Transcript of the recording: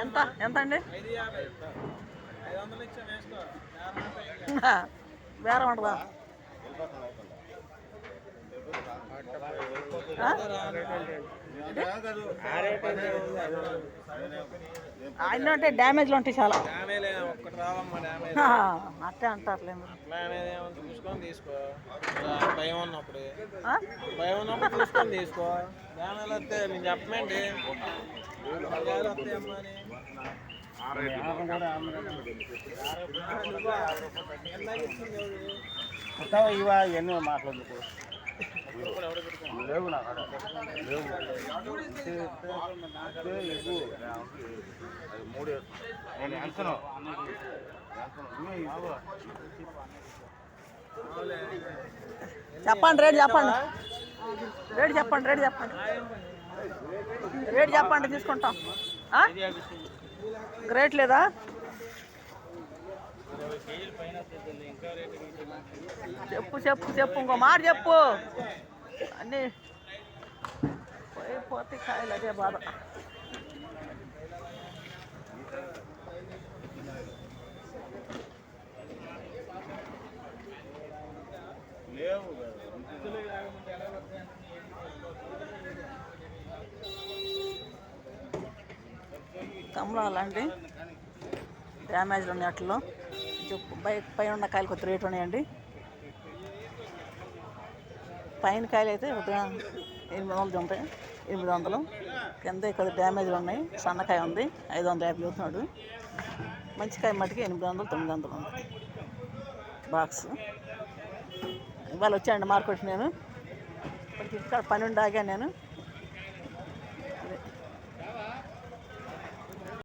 ఎంత ఎంత అండి? బేరం ఉండదా? అన్నీ ఉంటాయి, డ్యామేజ్లు ఉంటాయి చాలా. అట్టే అంటారులే. చూసుకొని తీసుకో, భయం ఉన్నప్పుడు చూసుకొని తీసుకో. డ్యామేజ్ వస్తే నేను చెప్పమండి. ఇవన్నీ మాట్లాడుకో లేవు నా లేవు మూడు నేను ఎంతను చెప్పండి, రేటు చెప్పండి, రేటు చెప్పండి, రేటు చెప్పండి, రేటు చెప్పండి, తీసుకుంటాం. రేట్ లేదా? చెప్పు చెప్పు చెప్పు, ఇంకో మాట చెప్పు. అన్నీ పోతే కాయలు, అదే బాధ. కమలాలు అండి, డ్యామేజ్లు ఉన్నాయి. అట్లలో చెప్పు. పైన ఉన్న కాయలు కొద్ది రేటు ఉన్నాయండి. పైన కాయలు అయితే కొద్దిగా 800 ఉంటాయి, 800. కింద ఇక్కడ డ్యామేజ్లు ఉన్నాయి. సన్నకాయ ఉంది 550 అవుతున్నాడు. మంచి కాయ మటుకి 800, 900 ఉంది బాక్స్. ఇవాళ వచ్చానండి మార్కెట్. నేను ఇక్కడ 12 ఆగా నేను.